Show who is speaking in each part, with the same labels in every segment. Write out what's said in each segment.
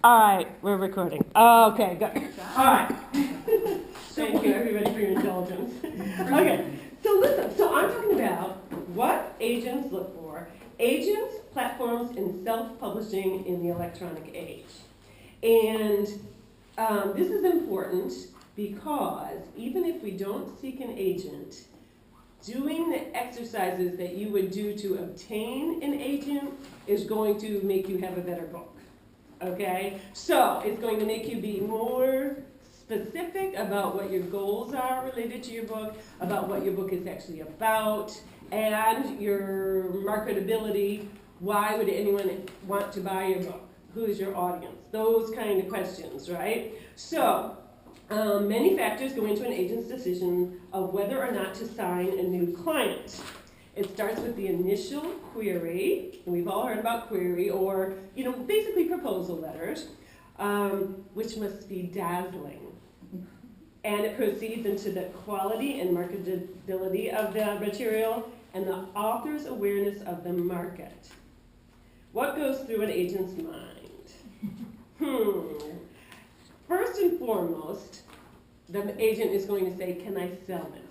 Speaker 1: All right, we're recording. Okay, good. All right. Thank you, everybody, for your indulgence. Okay, so listen. So I'm talking about what agents look for. Agents, platforms, and self-publishing in the electronic age. And this is important because even if we don't seek an agent, doing the exercises that you would do to obtain an agent is going to make you have a better book. Okay, so it's going to make you be more specific about what your goals are related to your book, about what your book is actually about, and your marketability. Why would anyone want to buy your book? Who is your audience? Those kind of questions, right? So many factors go into an agent's decision of whether or not to sign a new client. It starts with the initial query, and we've all heard about query, or basically proposal letters, which must be dazzling. And it proceeds into the quality and marketability of the material and the author's awareness of the market. What goes through an agent's mind? First and foremost, the agent is going to say, can I sell this?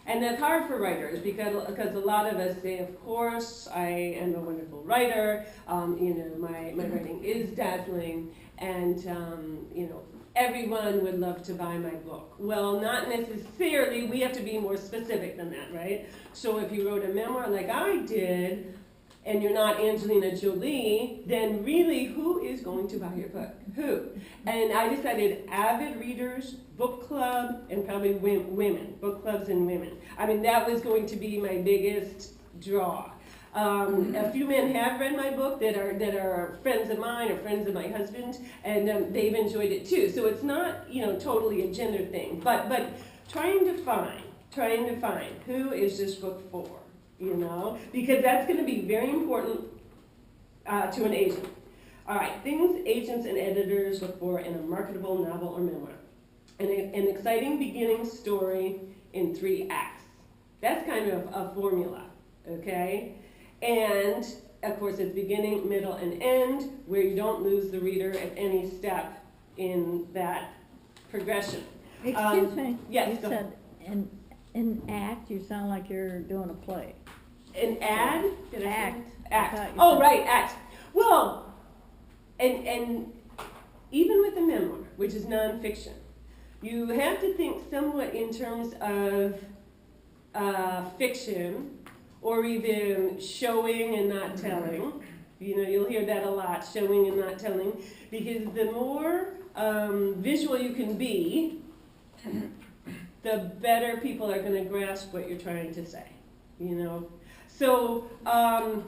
Speaker 1: And that's hard for writers because a lot of us say, of course, I am a wonderful writer. My writing is dazzling, and everyone would love to buy my book. Well, not necessarily. We have to be more specific than that, right? So if you wrote a memoir like I did, and you're not Angelina Jolie, then really, who is going to buy your book? Who? And I decided avid readers, book club, and probably women, book clubs and women. I mean, that was going to be my biggest draw. A few men have read my book that are friends of mine or friends of my husband, and they've enjoyed it too. So it's not totally a gender thing, but trying to find who is this book for. Because that's going to be very important to an agent. All right, things agents and editors look for in a marketable novel or memoir. An exciting beginning story in 3 acts. That's kind of a formula, okay? And, of course, it's beginning, middle, and end, where you don't lose the reader at any step in that progression.
Speaker 2: Excuse me.
Speaker 1: Yes,
Speaker 2: you said an act, you sound like you're doing a play.
Speaker 1: An ad? Did I
Speaker 2: Act.
Speaker 1: say? Act. Oh, right, act. Well, and even with a memoir, which is nonfiction, you have to think somewhat in terms of fiction, or even showing and not telling. You'll hear that a lot, showing and not telling, because the more visual you can be, the better people are going to grasp what you're trying to say. So I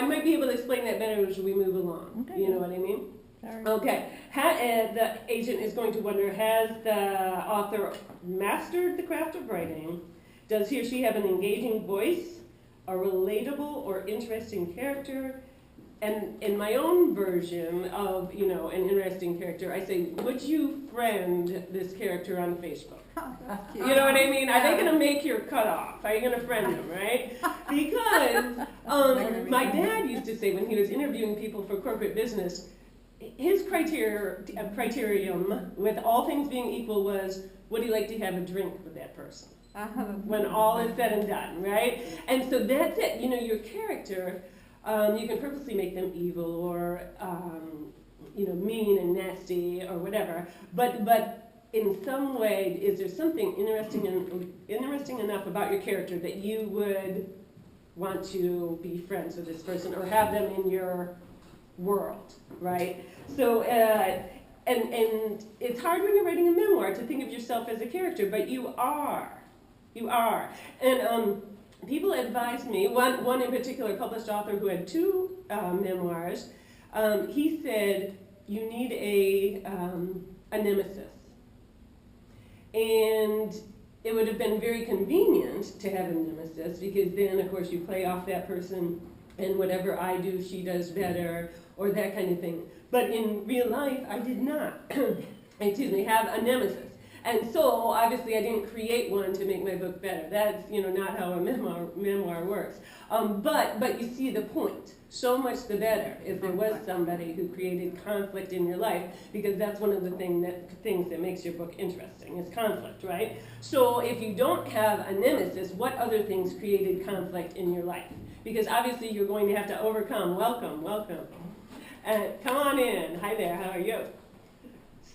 Speaker 1: might be able to explain that better as we move along.
Speaker 2: Okay.
Speaker 1: You know what I mean?
Speaker 2: Sorry.
Speaker 1: Okay. The agent is going to wonder, has the author mastered the craft of writing? Does he or she have an engaging voice, a relatable or interesting character? And in my own version of, an interesting character, I say, would you friend this character on Facebook? You know what I mean? Are they going to make your cutoff? Are you going to friend them, right? Because my dad used to say when he was interviewing people for corporate business, his criterion, with all things being equal, was, would he like to have a drink with that person? When all is said and done, right? And so that's it. Your character, you can purposely make them evil or, mean and nasty or whatever, but in some way, is there something interesting enough about your character that you would want to be friends with this person or have them in your world, right? So, and it's hard when you're writing a memoir to think of yourself as a character, but you are. And people advised me, one in particular, published author who had 2 memoirs, he said, you need a nemesis. And it would have been very convenient to have a nemesis because then, of course, you play off that person and whatever I do, she does better, or that kind of thing. But in real life, I did not, have a nemesis. And so, obviously, I didn't create one to make my book better. That's, not how a memoir works. But you see the point. So much the better if there was somebody who created conflict in your life, because that's one of the things that makes your book interesting, is conflict, right? So if you don't have a nemesis, what other things created conflict in your life? Because obviously you're going to have to overcome. Welcome. Come on in. Hi there, how are you?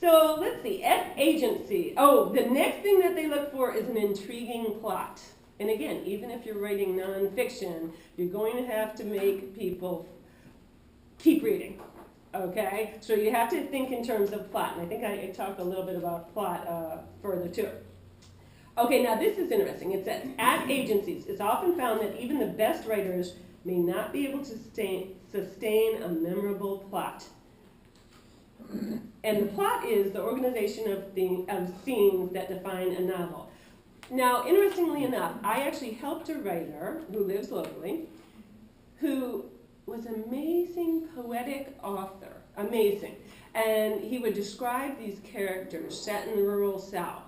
Speaker 1: So let's see, F agency. Oh, the next thing that they look for is an intriguing plot. And again, even if you're writing nonfiction, you're going to have to make people keep reading, okay? So you have to think in terms of plot, and I think I talked a little bit about plot further too. Okay, now this is interesting. It says, at agencies, it's often found that even the best writers may not be able to sustain a memorable plot. And the plot is the organization of scenes that define a novel. Now, interestingly enough, I actually helped a writer who lives locally, who was an amazing poetic author, amazing. And he would describe these characters set in the rural South.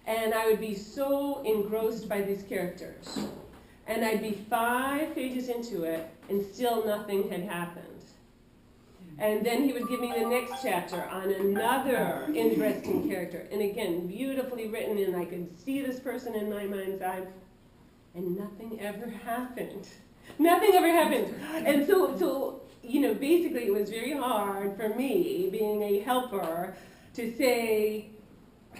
Speaker 1: And I would be so engrossed by these characters. And I'd be 5 pages into it, and still nothing had happened. And then he would give me the next chapter on another interesting character. And again, beautifully written, and I could see this person in my mind's eye, and nothing ever happened. Nothing ever happened. And so basically it was very hard for me, being a helper, to say,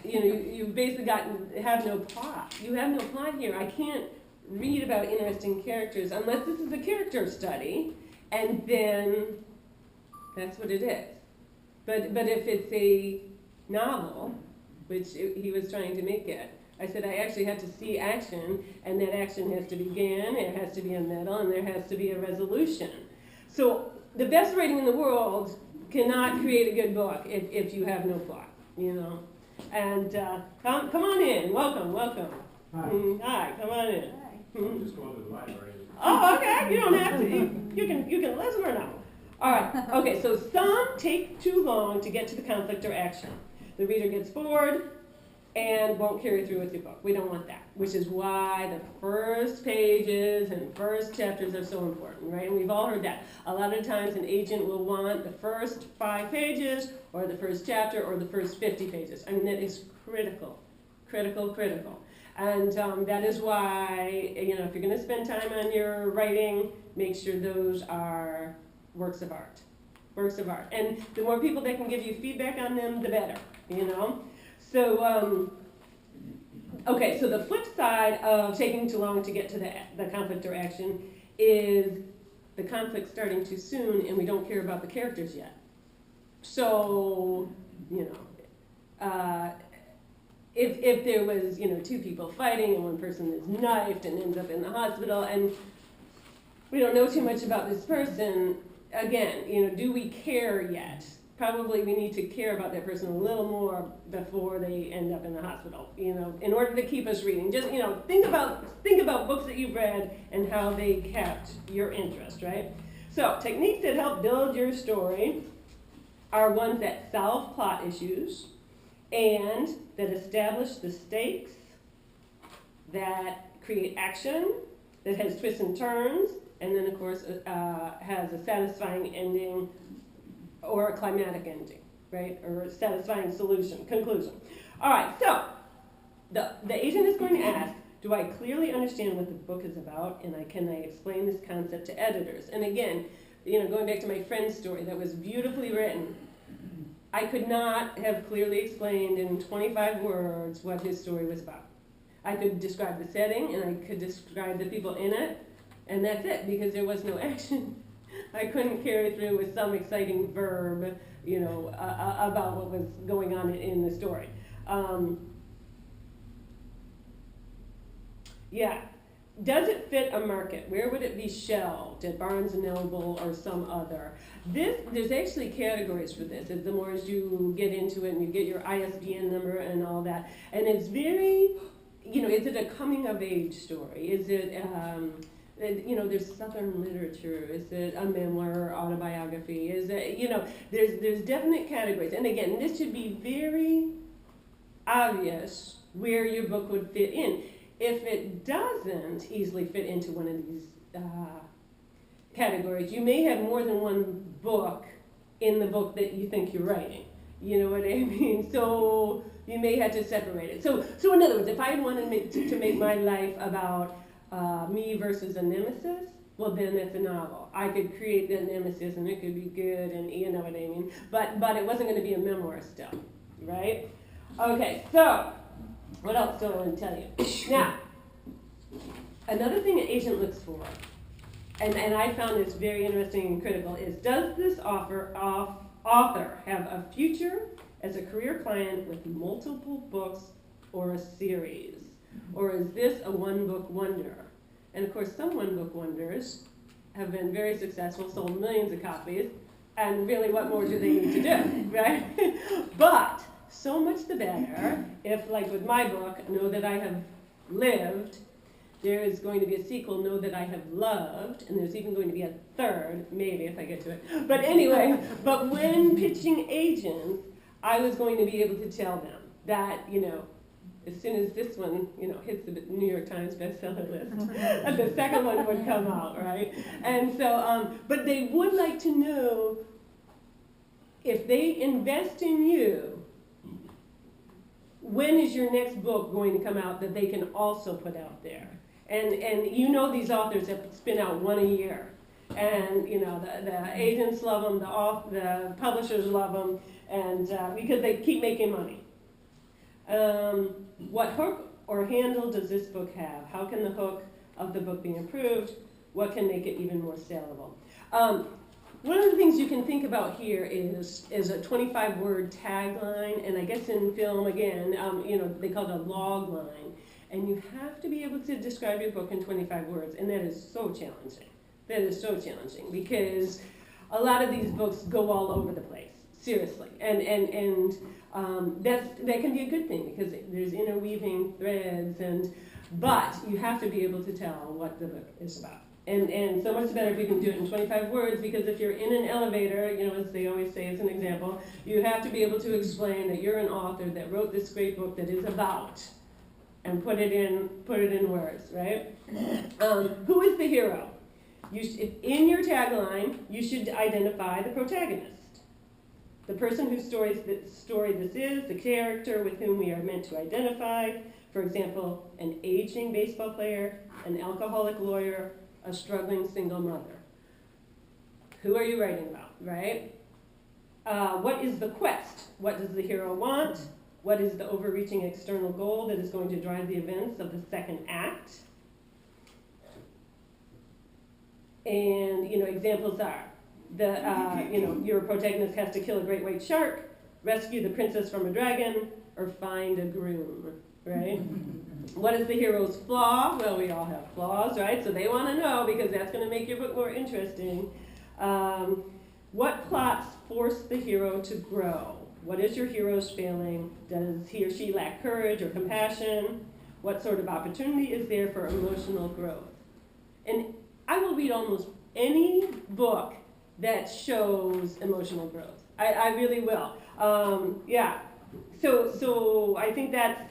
Speaker 1: you basically have no plot. You have no plot here. I can't read about interesting characters unless this is a character study, and then that's what it is. But if it's a novel, which he was trying to make it, I said I actually have to see action, and that action has to begin, it has to be a middle, and there has to be a resolution. So the best writing in the world cannot create a good book if you have no plot, And come on in, welcome.
Speaker 3: Hi.
Speaker 1: Hi, come on in.
Speaker 3: I'm just going to the library.
Speaker 1: Oh, okay. You don't have to. You can listen or not. All right. Okay. So some take too long to get to the conflict or action. The reader gets bored and won't carry through with your book. We don't want that. Which is why the first pages and first chapters are so important, right? And we've all heard that. A lot of times an agent will want the first 5 pages, or the first chapter, or the first 50 pages. I mean, that is critical. And that is why, if you're going to spend time on your writing, make sure those are works of art. And the more people that can give you feedback on them, the better, So, okay, so the flip side of taking too long to get to the conflict or action is the conflict starting too soon and we don't care about the characters yet. So, if there was, 2 people fighting and one person is knifed and ends up in the hospital and we don't know too much about this person, again, do we care yet? Probably we need to care about that person a little more before they end up in the hospital, in order to keep us reading. Just, think about books that you've read and how they kept your interest, right? So, techniques that help build your story are ones that solve plot issues and that establish the stakes, that create action, that has twists and turns, and then, of course, has a satisfying ending or a climatic ending, right? Or a satisfying conclusion. All right, so the agent is going to ask, do I clearly understand what the book is about, and can I explain this concept to editors? And again, going back to my friend's story that was beautifully written, I could not have clearly explained in 25 words what his story was about. I could describe the setting, and I could describe the people in it, and that's it, because there was no action. I couldn't carry through with some exciting verb, about what was going on in the story. Does it fit a market? Where would it be shelved? At Barnes & Noble or some other? There's actually categories for this. The more as you get into it and you get your ISBN number and all that. And it's very, is it a coming of age story? Is it, there's Southern literature. Is it a memoir or autobiography? Is it, there's definite categories. And again, this should be very obvious where your book would fit in. If it doesn't easily fit into one of these categories, you may have more than one book in the book that you think you're writing. You know what I mean? So you may have to separate it. So in other words, if I wanted to make my life about me versus a nemesis, well then it's a novel. I could create the nemesis and it could be good and you know what I mean? But it wasn't going to be a memoir still, right? Okay, so what else do I want to tell you? Now, another thing an agent looks for, and I found this very interesting and critical, is does this author have a future as a career client with multiple books or a series? Or is this a one-book wonder? And of course, some one-book wonders have been very successful, sold millions of copies, and really what more do they need to do, right? But so much the better if, like with my book, Know That I Have Lived, there is going to be a sequel, Know That I Have Loved, and there's even going to be a third, maybe if I get to it. But anyway, but when pitching agents, I was going to be able to tell them that, you know, as soon as this one, you know, hits the New York Times bestseller list, the second one would come out, right? And so, but they would like to know if they invest in you, when is your next book going to come out that they can also put out there? And you know these authors that spin out one a year. And you know the agents love them, the publishers love them, and because they keep making money. What hook or handle does this book have? How can the hook of the book be improved? What can make it even more saleable? One of the things you can think about here is a 25-word tagline, and I guess in film, again, you know, they call it a log line. And you have to be able to describe your book in 25 words, and that is so challenging. That is so challenging because a lot of these books go all over the place, seriously. And that can be a good thing because there's interweaving threads, but you have to be able to tell what the book is about. And so much better if you can do it in 25 words, because if you're in an elevator, you know, as they always say as an example, you have to be able to explain that you're an author that wrote this great book that is about, and put it in words, right? Who is the hero? In your tagline, you should identify the protagonist, the person whose story this is, the character with whom we are meant to identify. For example, an aging baseball player, an alcoholic lawyer, a struggling single mother. Who are you writing about, right? What is the quest? What does the hero want? What is the overreaching external goal that is going to drive the events of the second act? And, you know, examples are, you know, your protagonist has to kill a great white shark, rescue the princess from a dragon, or find a groom, right? What is the hero's flaw? Well, we all have flaws, right? So they want to know, because that's going to make your book more interesting. What plots force the hero to grow? What is your hero's failing? Does he or she lack courage or compassion? What sort of opportunity is there for emotional growth? And I will read almost any book that shows emotional growth. I really will. Yeah. So I think that's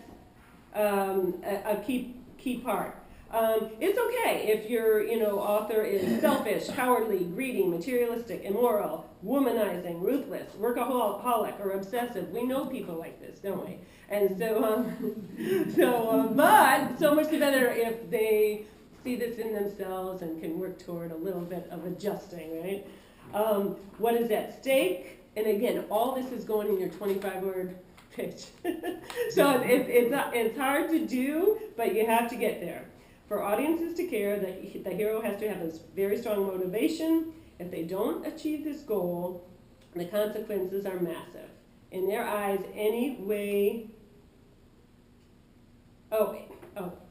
Speaker 1: a key part. It's okay if your author is selfish, cowardly, greedy, materialistic, immoral, womanizing, ruthless, workaholic, or obsessive. We know people like this, don't we? And but so much better if they see this in themselves and can work toward a little bit of adjusting, right? What is at stake? And again, all this is going in your 25-word pitch. So it's hard to do, but you have to get there. For audiences to care, the hero has to have a very strong motivation. If they don't achieve this goal, the consequences are massive. In their eyes,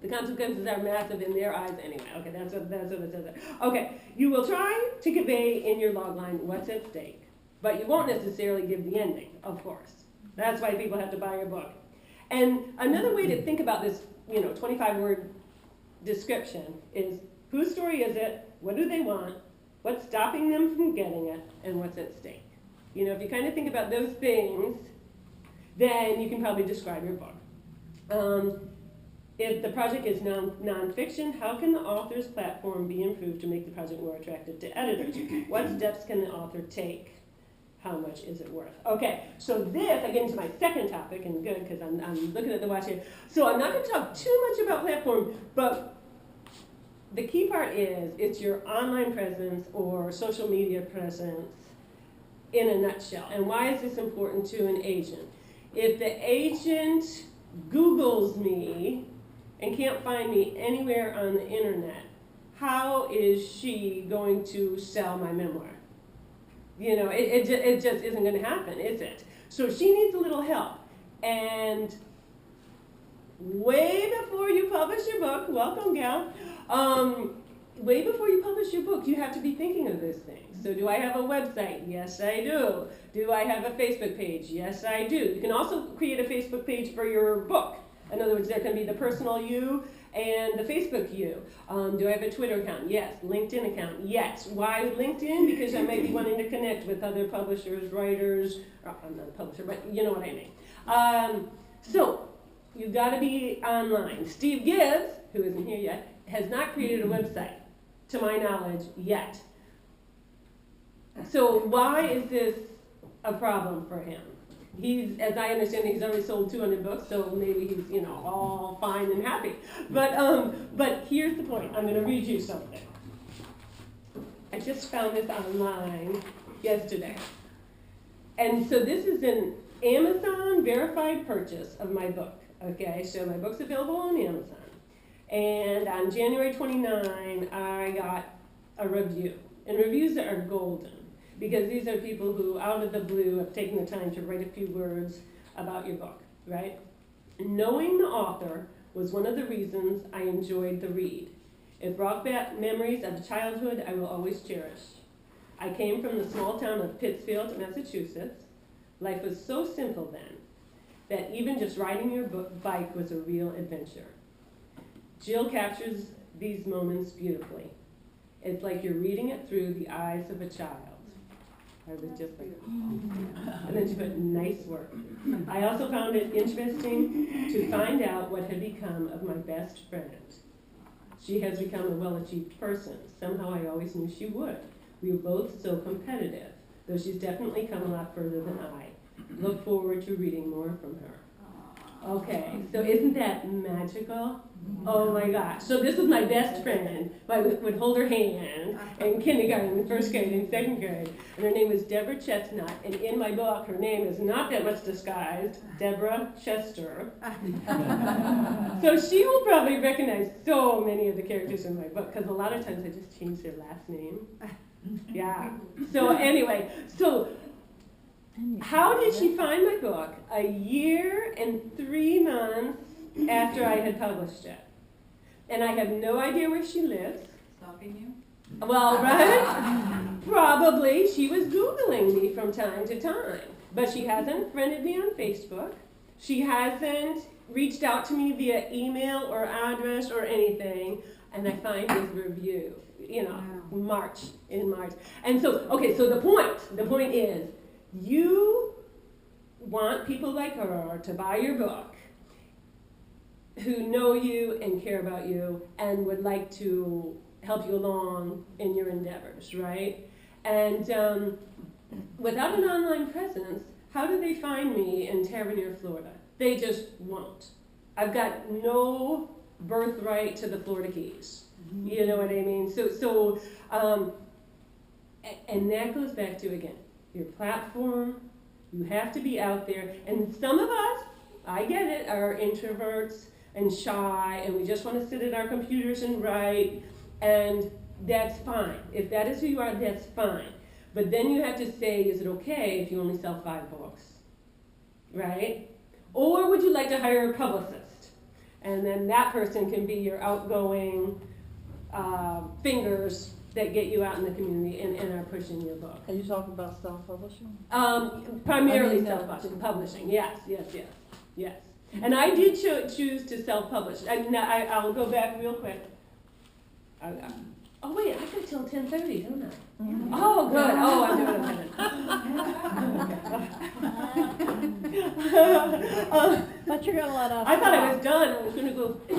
Speaker 1: the consequences are massive in their eyes anyway. Okay, that's what it says there. Okay, you will try to convey in your logline what's at stake, but you won't necessarily give the ending, of course. That's why people have to buy your book. And another way to think about this, 25-word description is: whose story is it? What do they want? What's stopping them from getting it? And what's at stake? If you kind of think about those things, then you can probably describe your book. If the project is nonfiction, how can the author's platform be improved to make the project more attractive to editors? What steps can the author take? How much is it worth? Okay, so this, I get into my second topic, and good, because I'm looking at the watch here. So I'm not going to talk too much about platform, but the key part is it's your online presence or social media presence in a nutshell. And why is this important to an agent? If the agent Googles me and can't find me anywhere on the internet, how is she going to sell my memoir? You know, it just isn't going to happen, is it? So she needs a little help. And way before you publish your book, welcome, gal, way before you publish your book, you have to be thinking of those things. So do I have a website? Yes, I do. Do I have a Facebook page? Yes, I do. You can also create a Facebook page for your book. In other words, there can be the personal you and the Facebook you. Do I have a Twitter account? Yes. LinkedIn account? Yes. Why LinkedIn? Because I might be wanting to connect with other publishers, writers. I'm not a publisher, but you know what I mean. So you've got to be online. Steve Gibbs, who isn't here yet, has not created a website, to my knowledge, yet. So why is this a problem for him? He's, as I understand it, he's already sold 200 books, so maybe he's, you know, all fine and happy. But here's the point. I'm going to read you something. I just found this online yesterday. And so this is an Amazon verified purchase of my book. Okay, so my book's available on Amazon. And on January 29, I got a review. And reviews are golden, because these are people who, out of the blue, have taken the time to write a few words about your book, right? Knowing the author was one of the reasons I enjoyed the read. It brought back memories of childhood I will always cherish. I came from the small town of Pittsfield, Massachusetts. Life was so simple then that even just riding your bike was a real adventure. Jill captures these moments beautifully. It's like you're reading it through the eyes of a child. I was just like, oh. And then she put, nice work. I also found it interesting to find out what had become of my best friend. She has become a well-achieved person. Somehow I always knew she would. We were both so competitive, though she's definitely come a lot further than I. Look forward to reading more from her. Okay, so isn't that magical? Oh my gosh. So this was my best friend. I would hold her hand in kindergarten, first grade, and second grade. And her name was Deborah Chestnut. And in my book, her name is not that much disguised, Deborah Chester. So she will probably recognize so many of the characters in my book, because a lot of times I just change their last name. Yeah. So anyway, so how did she find my book a year and 3 months after I had published it? And I have no idea where she lives.
Speaker 4: Stalking you?
Speaker 1: Well, right? Probably. She was Googling me from time to time. But she hasn't friended me on Facebook. She hasn't reached out to me via email or address or anything. And I find this review, you know, in March. And so, okay, so the point is, you want people like her to buy your book, who know you and care about you and would like to help you along in your endeavors, right? And without an online presence, how do they find me in Tavernier, Florida? They just won't. I've got no birthright to the Florida Keys. You know what I mean? So and that goes back to, again, your platform. You have to be out there. And some of us, I get it, are introverts and shy, and we just want to sit at our computers and write, and that's fine. If that is who you are, that's fine. But then you have to say, is it okay if you only sell 5 books, right? Or would you like to hire a publicist? And then that person can be your outgoing fingers that get you out in the community and are pushing your book.
Speaker 5: Are you talking about self-publishing?
Speaker 1: Primarily self-publishing, yes. And I did choose to self-publish. I'll go back real quick. Oh wait, I got till 10:30, don't I? Oh good. Oh, I'm doing it.
Speaker 2: But you're gonna let us
Speaker 1: I thought I
Speaker 2: talk.
Speaker 1: was done. I was gonna go.
Speaker 2: You're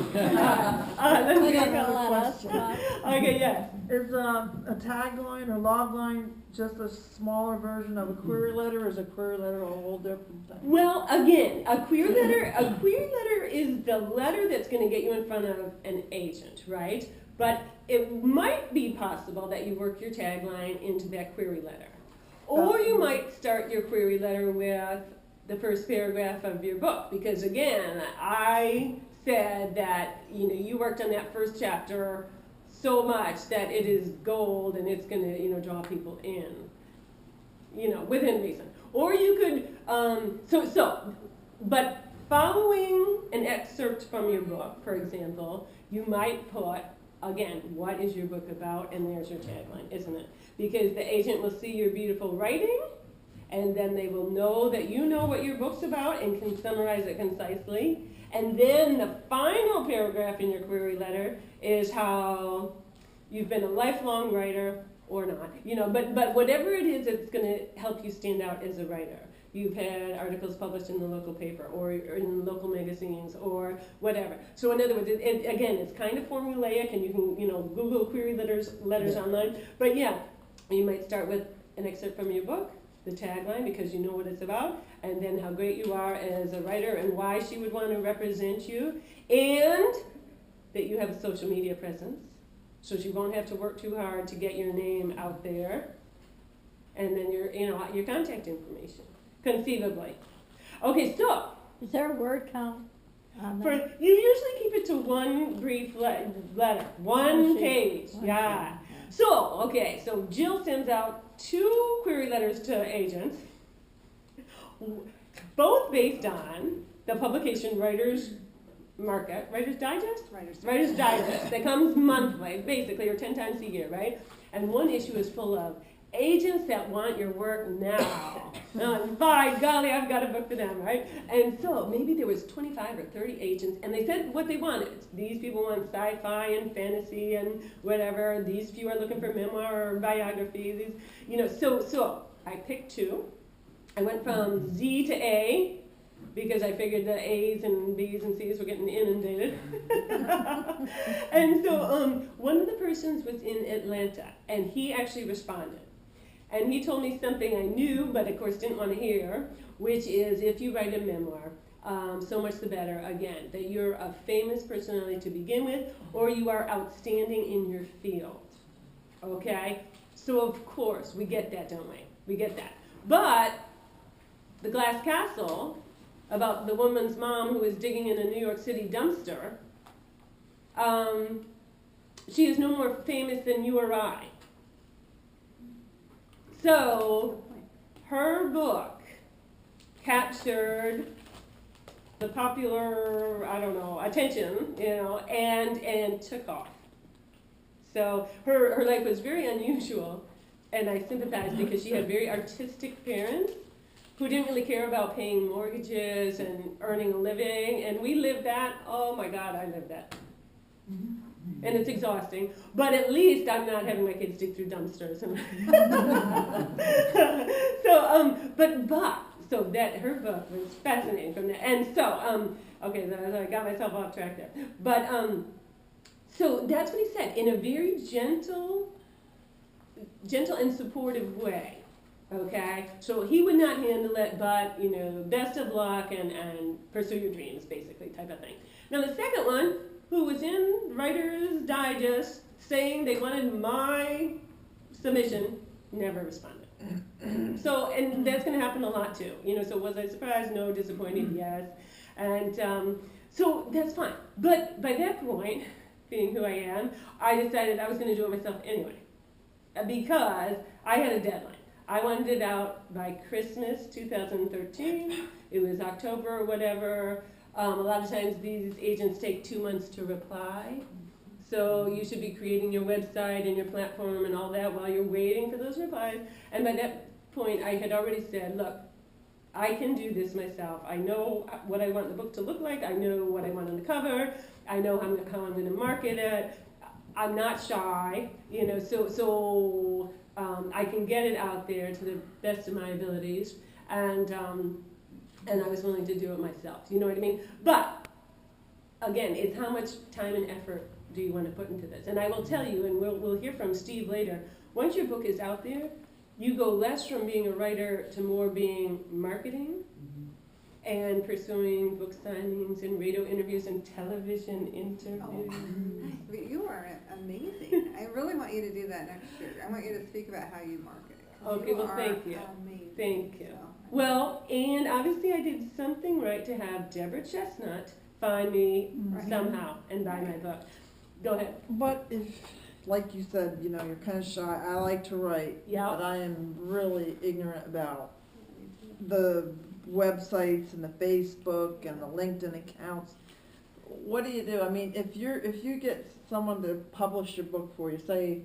Speaker 2: gonna let us talk.
Speaker 1: Okay, yes.
Speaker 5: Is a tagline or log line just a smaller version of a query letter, or is a query letter a whole different thing?
Speaker 1: Well, again, a query letter is the letter that's going to get you in front of an agent, right? But it might be possible that you work your tagline into that query letter. Or you might start your query letter with the first paragraph of your book, because again, I said that, you worked on that first chapter so much that it is gold and it's going to, draw people in, within reason. Or you could, but following an excerpt from your book, for example, you might put, again, what is your book about? And there's your tagline, isn't it? Because the agent will see your beautiful writing, and then they will know that you know what your book's about and can summarize it concisely. And then the final paragraph in your query letter is how you've been a lifelong writer or not, but whatever it is, it's going to help you stand out as a writer. You've had articles published in the local paper or in local magazines or whatever. So in other words, again, it's kind of formulaic, and you can, Google query letters online. But yeah, you might start with an excerpt from your book, the tagline, because you know what it's about, and then how great you are as a writer and why she would want to represent you, and that you have a social media presence, so she won't have to work too hard to get your name out there, and then your contact information, conceivably. Okay, so
Speaker 2: Is there a word count on that?
Speaker 1: you usually keep it to one brief letter, one page, yeah. So Jill sends out 2 query letters to agents, both based on the publication Writer's Digest that comes monthly, basically, or 10 times a year, right? And one issue is full of agents that want your work now. By golly, I've got a book for them, right? And so maybe there was 25 or 30 agents, and they said what they wanted. These people want sci-fi and fantasy and whatever. These few are looking for memoir or biography. So I picked 2. I went from Z to A, because I figured the A's and B's and C's were getting inundated. And so one of the persons was in Atlanta, and he actually responded. And he told me something I knew, but of course didn't want to hear, which is if you write a memoir, so much the better, again, that you're a famous personality to begin with, or you are outstanding in your field, okay? So of course, we get that, don't we? We get that. But the Glass Castle, about the woman's mom who was digging in a New York City dumpster, she is no more famous than you or I. So her book captured the popular, attention, and took off. So her life was very unusual, and I sympathize because she had very artistic parents who didn't really care about paying mortgages and earning a living, and we lived that. Oh my God, I lived that. And it's exhausting, but at least I'm not having my kids dig through dumpsters. So that her book was fascinating from that, and so I got myself off track there. But so that's what he said in a very gentle and supportive way. Okay, so he would not handle it, but best of luck and pursue your dreams, basically, type of thing. Now the second one, who was in Writer's Digest saying they wanted my submission, never responded. So, and that's going to happen a lot too. So was I surprised? No. Disappointed? Yes. And so that's fine. But by that point, being who I am, I decided I was going to do it myself anyway, because I had a deadline. I wanted it out by Christmas 2013. It was October or whatever. A lot of times these agents take 2 months to reply. So you should be creating your website and your platform and all that while you're waiting for those replies. And by that point, I had already said, look, I can do this myself. I know what I want the book to look like. I know what I want on the cover. I know how I'm going to market it. I'm not shy, so I can get it out there to the best of my abilities. And and I was willing to do it myself. You know what I mean? But again, it's how much time and effort do you want to put into this? And I will tell you, and we'll hear from Steve later, once your book is out there, you go less from being a writer to more being marketing and pursuing book signings and radio interviews and television interviews.
Speaker 4: But you are amazing. I really want you to do that next year. I want you to speak about how you market.
Speaker 1: Okay, well, thank you.
Speaker 4: Amazing.
Speaker 1: Thank you.
Speaker 4: So,
Speaker 1: Well, and obviously I did something right to have Deborah Chestnut find me
Speaker 4: Right.
Speaker 1: somehow and buy my book. Go ahead.
Speaker 5: But if, like you said, you know, you're kind of shy, I like to write,
Speaker 1: Yeah.
Speaker 5: but I am really ignorant about the websites and the Facebook and the LinkedIn accounts. What do you do? I mean, if you get someone to publish your book for you, say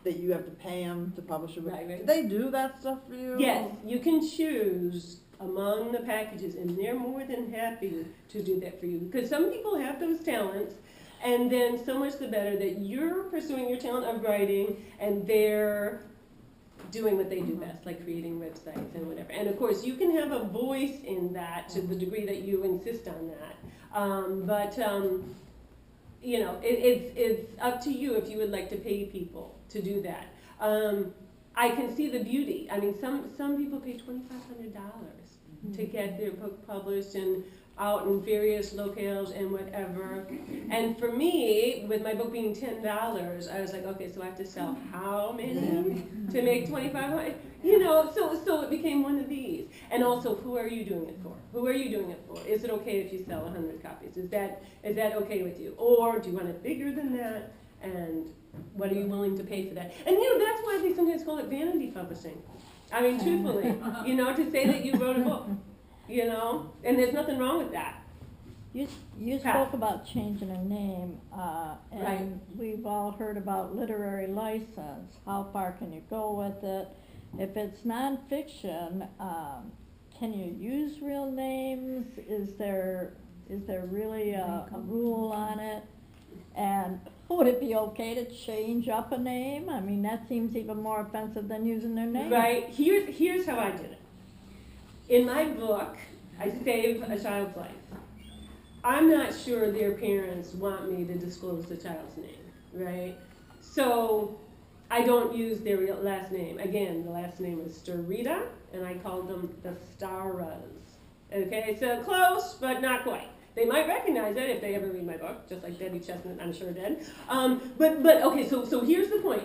Speaker 5: that you have to pay them to publish your book,
Speaker 1: Right, right.
Speaker 5: do they do that stuff for you?
Speaker 1: Yes, you can choose among the packages, and they're more than happy to do that for you. Because some people have those talents, and then so much the better that you're pursuing your talent of writing, and they're doing what they do best, like creating websites and whatever. And of course, you can have a voice in that to the degree that you insist on that. You know, it's up to you if you would like to pay people to do that. I can see the beauty. I mean, some people pay $2,500 to get their book published and out in various locales and whatever. And for me, with my book being $10, I was like, okay, so I have to sell how many to make $2,500? You know, so it became one of these. And also, who are you doing it for? Who are you doing it for? Is it okay if you sell 100 copies? Is that okay with you? Or do you want it bigger than that? And what are you willing to pay for that? And you know, that's why they sometimes call it vanity publishing. I mean, truthfully, you know, to say that you wrote a book, you know, and there's nothing wrong with that.
Speaker 2: You spoke about changing a name, and
Speaker 1: Right.
Speaker 2: we've all heard about literary license. How far can you go with it? If it's nonfiction, can you use real names? Is there really a rule on it? And would it be okay to change up a name? I mean, that seems even more offensive than using their name.
Speaker 1: Right, here's how I did it. In my book, I save a child's life. I'm not sure their parents want me to disclose the child's name, right? So I don't use their real last name. Again, the last name is Starita, and I called them the Staras. Okay, so close, but not quite. They might recognize it if they ever read my book, just like Debbie Chestnut, I'm sure did. But okay, so here's the point.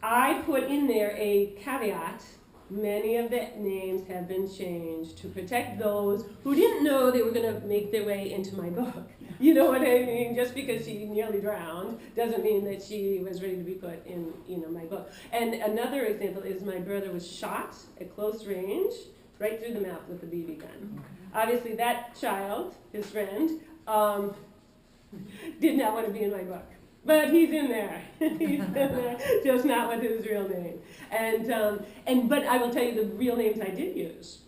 Speaker 1: I put in there a caveat. Many of the names have been changed to protect those who didn't know they were going to make their way into my book. You know what I mean? Just because she nearly drowned doesn't mean that she was ready to be put in, you know, my book. And another example is my brother was shot at close range, right through the mouth with a BB gun. Obviously, that child, his friend, did not want to be in my book. But he's in there. He's in there, just not with his real name. But I will tell you the real names I did use.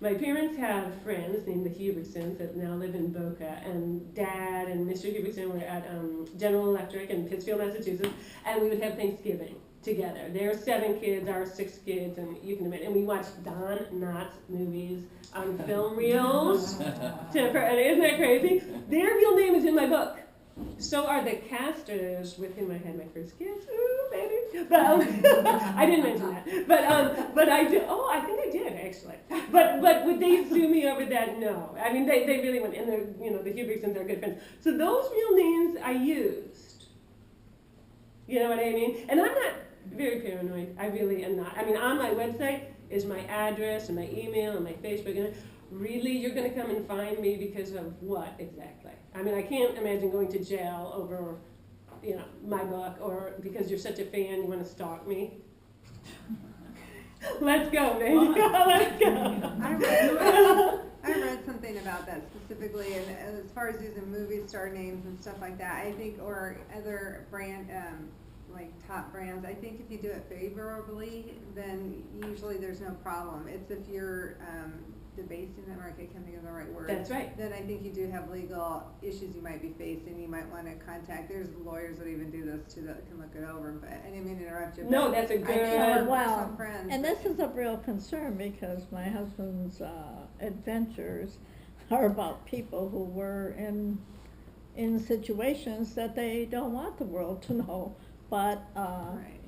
Speaker 1: My parents have friends named the Hubertsons that now live in Boca, and Dad and Mr. Hubertson were at General Electric in Pittsfield, Massachusetts, and we would have Thanksgiving together. There are 7 kids, our 6 kids, and you can imagine. And we watched Don Knotts movies on film reels. And isn't that crazy? Their real name is in my book. So are the casters with whom I had my first kiss. Ooh, baby. But I didn't mention that. But I did. Oh, I think I did actually. But would they sue me over that? No. I mean, they really wouldn't. And they're, you know, the Hubertsons are good friends. So those real names I used. You know what I mean? And I'm not very paranoid. I really am not. I mean, on my website is my address and my email and my Facebook. And really, you're going to come and find me because of what exactly? I mean, I can't imagine going to jail over, you know, my book, or because you're such a fan, you want to stalk me. Let's go, baby. Let's go.
Speaker 4: I read something about that specifically, and as far as using movie star names and stuff like that, I think, or other brand, like top brands, I think if you do it favorably, then usually there's no problem. It's if you're debasing the mark, I can't think of the right word.
Speaker 1: That's right.
Speaker 4: Then I think you do have legal issues you might be facing. You might want to contact, there's lawyers that even do this too that can look it over, but I didn't mean to interrupt you.
Speaker 1: No,
Speaker 4: but
Speaker 1: that's a
Speaker 4: I think
Speaker 1: good-
Speaker 4: our
Speaker 2: Well,
Speaker 4: some friends.
Speaker 2: and this is a real concern because my husband's adventures are about people who were in situations that they don't want the world to know, but
Speaker 4: Right.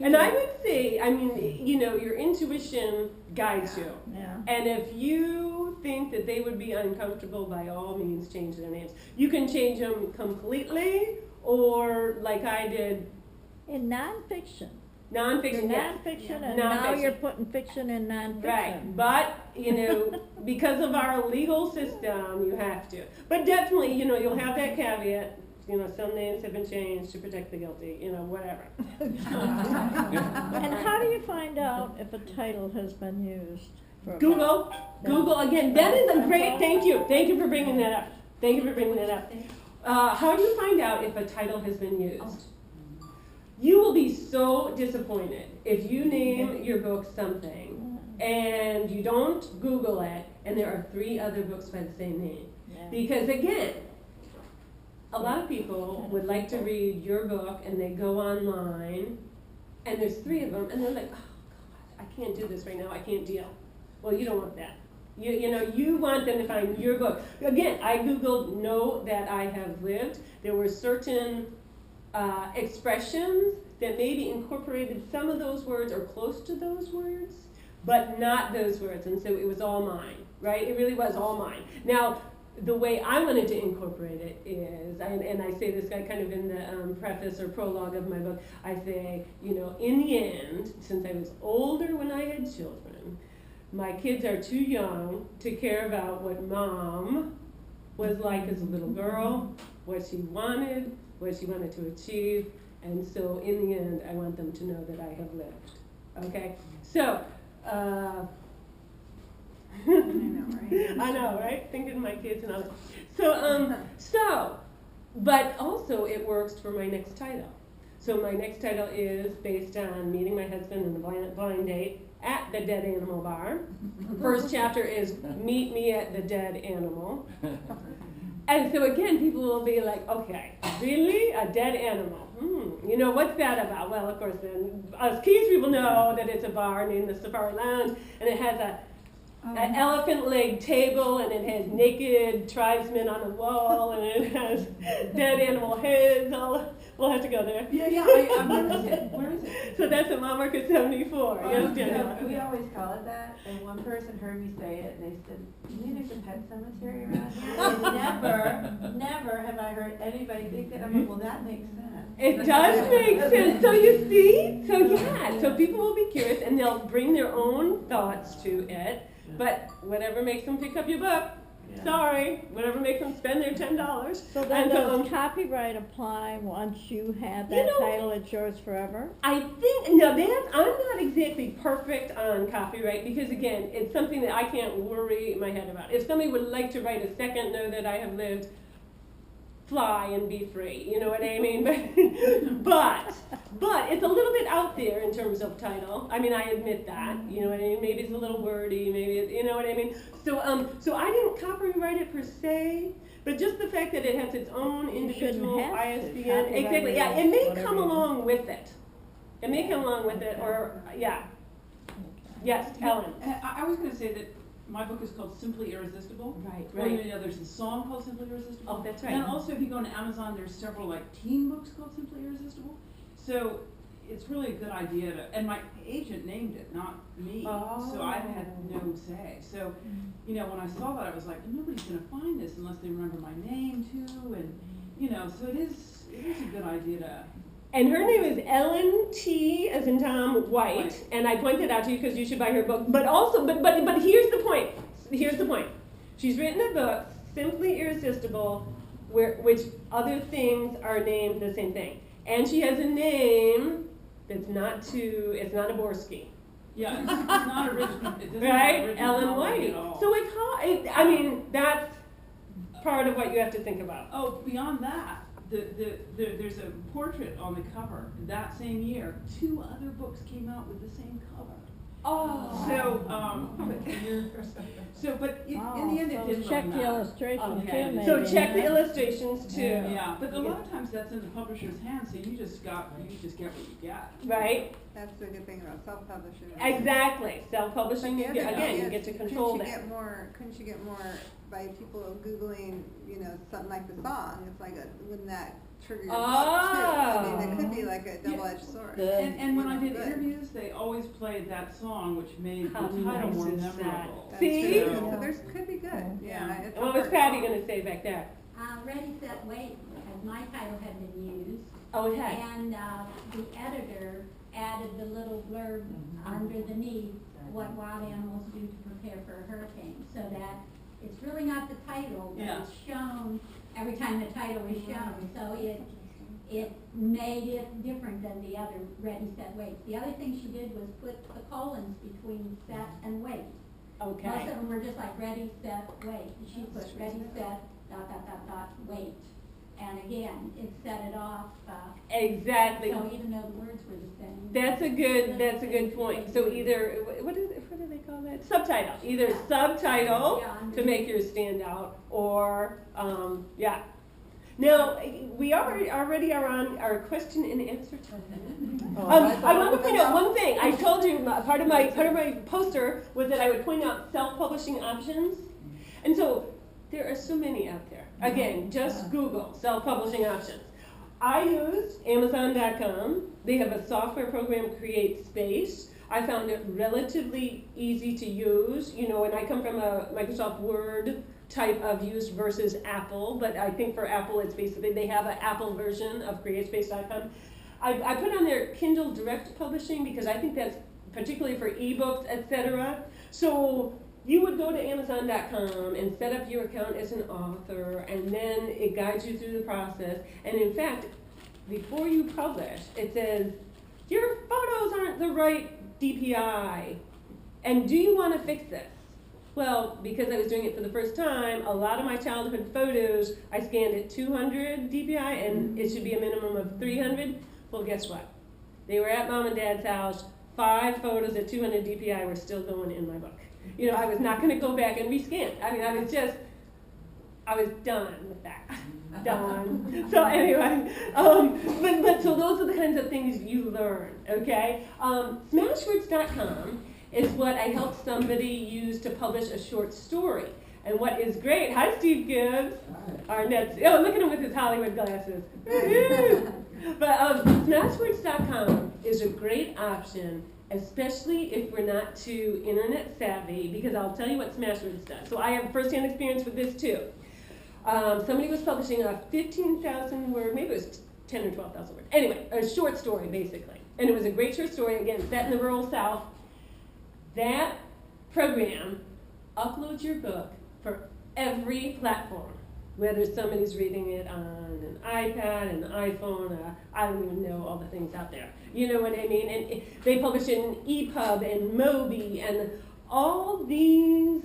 Speaker 1: And I would say, I mean, you know, your intuition guides you.
Speaker 2: Yeah.
Speaker 1: And if you think that they would be uncomfortable, by all means, change their names. You can change them completely, or like I did,
Speaker 2: In nonfiction.
Speaker 1: nonfiction. yes.
Speaker 2: Nonfiction,
Speaker 4: Yeah.
Speaker 2: and now
Speaker 1: Nonfiction.
Speaker 2: you're putting fiction in nonfiction.
Speaker 1: Right, but, you know, because of our legal system, you have to. But definitely, you know, you'll have that caveat, you know, some names have been changed to protect the guilty, you know, whatever.
Speaker 2: And how do you find out if a title has been used for a book?
Speaker 1: Google, Google again, that is a great, thank you for bringing that up. Thank you for bringing that up. How do you find out if a title has been used? You will be so disappointed if you name your book something and you don't Google it and there are 3 other books by the same name.
Speaker 2: Yeah.
Speaker 1: Because again, a lot of people would like to read your book and they go online and there's 3 of them and they're like, oh God, I can't do this right now, I can't deal. Well, you don't want that. You know, you want them to find your book. Again, I Googled Know That I Have Lived. There were certain expressions that maybe incorporated some of those words or close to those words, but not those words, and so it was all mine, right? It really was all mine. Now, the way I wanted to incorporate it is, and I say this kind of in the preface or prologue of my book, I say, you know, in the end, since I was older when I had children, my kids are too young to care about what mom was like as a little girl, what she wanted to achieve, and so in the end, I want them to know that I have lived. Okay? So, I know, right? Thinking of my kids and all that. So, but also it works for my next title. So my next title is based on meeting my husband in the blind date at the Dead Animal Bar. First chapter is Meet Me at the Dead Animal. And so again, people will be like, okay, really? A dead animal? You know, what's that about? Well, of course, then us Keys people know that it's a bar named the Safari Lounge, and it has an elephant leg table, and it has naked tribesmen on the wall, and it has dead animal heads. We'll have to go there.
Speaker 6: Yeah, where is it?
Speaker 1: So that's at Mount Market 74. Yes,
Speaker 6: Yeah,
Speaker 1: Jennifer.
Speaker 6: we always call it that, and one person heard me say it, and they said, "You mean there's a pet cemetery around here?" And never have I heard anybody think that. I'm like, well, that makes sense.
Speaker 1: It does make sense. So you see? So yeah. So people will be curious and they'll bring their own thoughts to it. But whatever makes them pick up your book, sorry. Whatever makes them spend their $10.
Speaker 2: So then
Speaker 1: And
Speaker 2: does copyright apply once you have that
Speaker 1: You know-
Speaker 2: title, it's yours forever?
Speaker 1: I think, no, I'm not exactly perfect on copyright because again, it's something that I can't worry my head about. If somebody would like to write a second Know That I Have Lived, fly and be free, you know what I mean? But it's a little bit out there in terms of title. I mean, I admit that, you know what I mean? Maybe it's a little wordy, maybe it's, you know what I mean? So I didn't copyright it per se, but just the fact that it has its own individual
Speaker 2: have to
Speaker 1: ISBN,
Speaker 2: copyright
Speaker 1: exactly,
Speaker 2: it,
Speaker 1: yeah, it may
Speaker 2: whatever
Speaker 1: come
Speaker 2: you-
Speaker 1: along with it. It may come along with it, or, yeah. Yes, Ellen.
Speaker 7: I was going to say that my book is called Simply Irresistible.
Speaker 1: Right,
Speaker 7: Well,
Speaker 1: right.
Speaker 7: you know, there's a song called Simply Irresistible.
Speaker 1: Oh, that's
Speaker 7: And
Speaker 1: right.
Speaker 7: also, if you go on Amazon, there's several like teen books called Simply Irresistible. So it's really a good idea to, and my agent named it, not me. So I had no say. So, you know, when I saw that, I was like, nobody's going to find this unless they remember my name too. And, you know, so it is a good idea to.
Speaker 1: And her name is Ellen T. as in Tom White,
Speaker 7: White.
Speaker 1: and I pointed out to you because you should buy her book. But also, but here's the point. Here's the point. She's written a book, Simply Irresistible, which other things are named the same thing, and she has a name that's it's not a Borski,
Speaker 7: Yeah, it's not original. It doesn't have
Speaker 1: right?
Speaker 7: original
Speaker 1: Ellen
Speaker 7: quality
Speaker 1: White.
Speaker 7: at all.
Speaker 1: So I mean, that's part of what you have to think about.
Speaker 7: Oh, beyond that, there's a portrait on the cover. That same year, 2 other books came out with the same cover.
Speaker 1: Oh.
Speaker 7: So, but in
Speaker 2: Oh,
Speaker 7: the end, it
Speaker 2: so
Speaker 7: didn't
Speaker 2: check
Speaker 7: really
Speaker 2: the
Speaker 7: matter.
Speaker 2: illustration
Speaker 1: Okay,
Speaker 2: too,
Speaker 1: so
Speaker 2: maybe,
Speaker 1: check the
Speaker 2: huh?
Speaker 1: illustrations too.
Speaker 7: Yeah, but a lot of times that's in the publisher's hands, so you just get what you get.
Speaker 1: Right?
Speaker 4: That's the good thing about self-publishing.
Speaker 1: Exactly. Self-publishing,
Speaker 4: The
Speaker 1: you
Speaker 4: other
Speaker 1: get,
Speaker 4: thing
Speaker 1: again, you
Speaker 4: is,
Speaker 1: get to control
Speaker 4: couldn't
Speaker 1: that.
Speaker 4: you get more by people Googling, something like the song? It's like, wouldn't that trigger your book too? I mean, it could be like a double-edged sword.
Speaker 5: Good.
Speaker 7: And when I did
Speaker 4: Good.
Speaker 7: interviews, they always played that song, which made the
Speaker 1: How
Speaker 7: title more
Speaker 1: nice is that?
Speaker 7: memorable.
Speaker 4: That's
Speaker 1: See?
Speaker 4: true. So there's, could be good, yeah. It's a
Speaker 1: What was
Speaker 4: hard
Speaker 1: Patty
Speaker 4: call.
Speaker 1: gonna say back there?
Speaker 8: Ready, Set, Wait, as my title had been used,
Speaker 1: Oh, it had.
Speaker 8: and the editor added the little blurb underneath, what wild animals do to prepare for a hurricane, so that it's really not the title, but
Speaker 7: Yeah.
Speaker 8: it's shown every time the title is shown, so it made it different than the other Ready, Set, Wait. The other thing she did was put the colons between set and wait. Most
Speaker 1: Okay.
Speaker 8: of them were just like ready, set, wait. She put ready, set, ... wait. And again, it set it off,
Speaker 1: Exactly.
Speaker 8: so even though the words were the same.
Speaker 1: That's a good point. So either, what do they call that? Subtitle. Either subtitle
Speaker 8: Yeah,
Speaker 1: to make yours stand out, or, yeah. Now, we already are on our question and answer time.
Speaker 5: Oh,
Speaker 1: I want to point out one thing. I told you part of my poster was that I would point out self-publishing options, and so there are so many out there. Again, just Google self-publishing options. I used Amazon.com. They have a software program, Create Space. I found it relatively easy to use. And I come from a Microsoft Word type of use versus Apple, but I think for Apple it's basically, they have an Apple version of CreateSpace.com. I put on there Kindle Direct Publishing because I think that's particularly for ebooks, etc. So you would go to Amazon.com and set up your account as an author, and then it guides you through the process. And in fact, before you publish, it says, your photos aren't the right DPI, and do you want to fix this? Well, because I was doing it for the first time, a lot of my childhood photos, I scanned at 200 DPI, and it should be a minimum of 300. Well, guess what? They were at Mom and Dad's house. 5 photos at 200 DPI were still going in my book. I was not going to go back and rescan. I mean, I was done with that. Done. So anyway, but so those are the kinds of things you learn, okay? Smashwords.com is what I helped somebody use to publish a short story. And what is great, hi Steve Gibbs, our next, look at him with his Hollywood glasses. But Smashwords.com is a great option, especially if we're not too internet savvy, because I'll tell you what Smashwords does. So I have firsthand experience with this too. Somebody was publishing a 15,000 word, maybe it was 10 or 12,000 words. Anyway, a short story basically. And it was a great short story, again, set in the rural South. That program uploads your book for every platform, whether somebody's reading it on an iPad, an iPhone, I don't even know all the things out there. You know what I mean? And they publish it in EPUB and Mobi and all these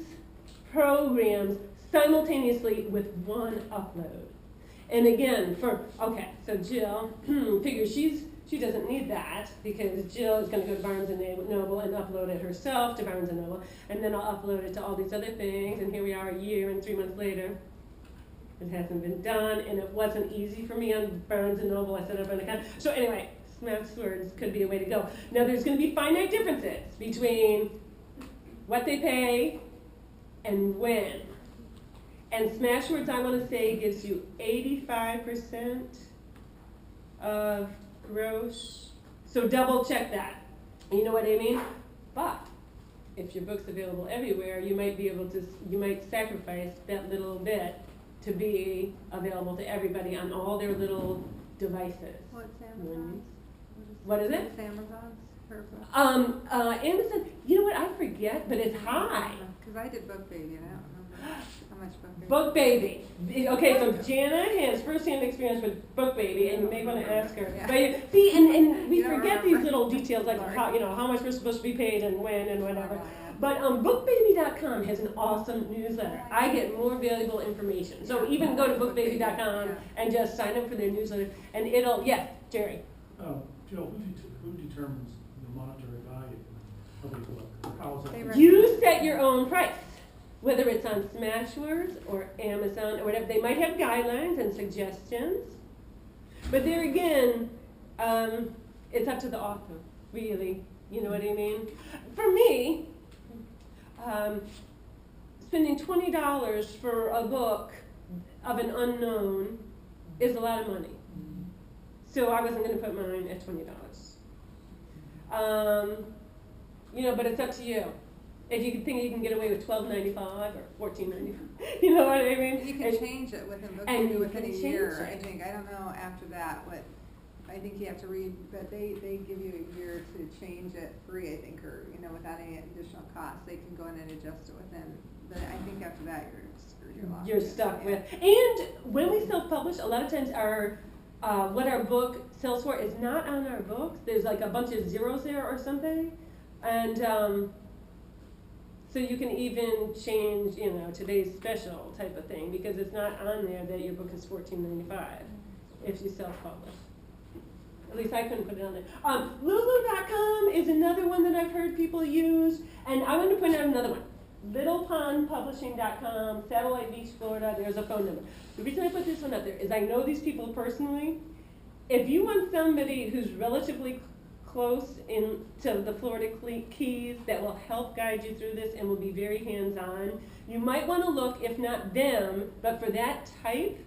Speaker 1: programs simultaneously with one upload. And again, so Jill figures she doesn't need that because Jill is going to go to Barnes & Noble and upload it herself to Barnes & Noble, and then I'll upload it to all these other things, and here we are a year and 3 months later. It hasn't been done, and it wasn't easy for me on Barnes & Noble. I set up an account. So anyway, Smashwords could be a way to go. Now there's going to be finite differences between what they pay and when. And Smashwords, I want to say, gives you 85% of gross. So double check that. You know what I mean? But if your book's available everywhere, you might sacrifice that little bit to be available to everybody on all their little devices.
Speaker 4: What's Amazon's?
Speaker 1: What is it?
Speaker 4: What's Amazon's?
Speaker 1: Amazon, you know what, I forget, but it's high.
Speaker 4: Because I did Book Baby, and I don't remember how much Book Baby.
Speaker 1: Book Baby. Okay, so Jana has first-hand experience with Book Baby, and you may want to ask her.
Speaker 4: Yeah.
Speaker 1: But see, and we
Speaker 4: You don't
Speaker 1: forget
Speaker 4: remember.
Speaker 1: these little details, like
Speaker 4: Sorry.
Speaker 1: how much we're supposed to be paid and when and whatever.
Speaker 4: Yeah.
Speaker 1: But bookbaby.com has an awesome newsletter. I get more valuable information. So even go to bookbaby.com and just sign up for their newsletter, and it'll, Jerry.
Speaker 3: Jill, who determines the monetary value Public book. How's
Speaker 4: They
Speaker 3: it?
Speaker 4: rec-
Speaker 1: You set your own price, whether it's on Smashwords or Amazon or whatever. They might have guidelines and suggestions, but there again, it's up to the author, really. You know what I mean? For me, spending $20 for a book of an unknown is a lot of money. So I wasn't going to put mine at $20. You know, but it's up to you. If you think you can get away with $12.95 or $14.95, you know what I mean?
Speaker 4: You can
Speaker 1: It-
Speaker 4: change it within book
Speaker 1: and
Speaker 4: maybe
Speaker 1: you
Speaker 4: within a
Speaker 1: can
Speaker 4: year,
Speaker 1: change
Speaker 4: I
Speaker 1: it.
Speaker 4: think. I don't know after that what, I think you have to read, but they give you a year to change it free, I think, or, you know, without any additional cost. They can go in and adjust it within, but I think after that, you're screwed, you're lost.
Speaker 1: You're stuck with. And when we self-publish, a lot of times our what our book sells for is not on our books. There's like a bunch of zeros there or something, and so you can even change, you know, today's special type of thing because it's not on there that your book is $14.95 if you self-publish. At least I couldn't put it on there. Lulu.com is another one that I've heard people use, and I want to point out another one. LittlePondPublishing.com, Satellite Beach, Florida. There's a phone number. The reason I put this one up there is I know these people personally. If you want somebody who's relatively close to the Florida Keys that will help guide you through this and will be very hands-on, you might want to look, if not them, but for that type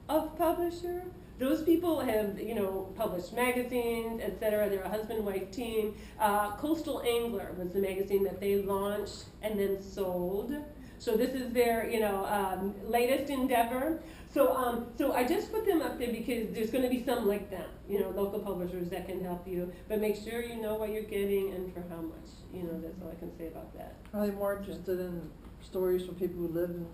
Speaker 1: of publisher. Those people have, you know, published magazines, etc. They're a husband-wife team. Coastal Angler was the magazine that they launched and then sold. So this is their, you know, latest endeavor. So I just put them up there because there's going to be some like them, you know, local publishers that can help you. But make sure you know what you're getting and for how much. You know, that's all I can say about that.
Speaker 5: Are they more interested in stories from people who live in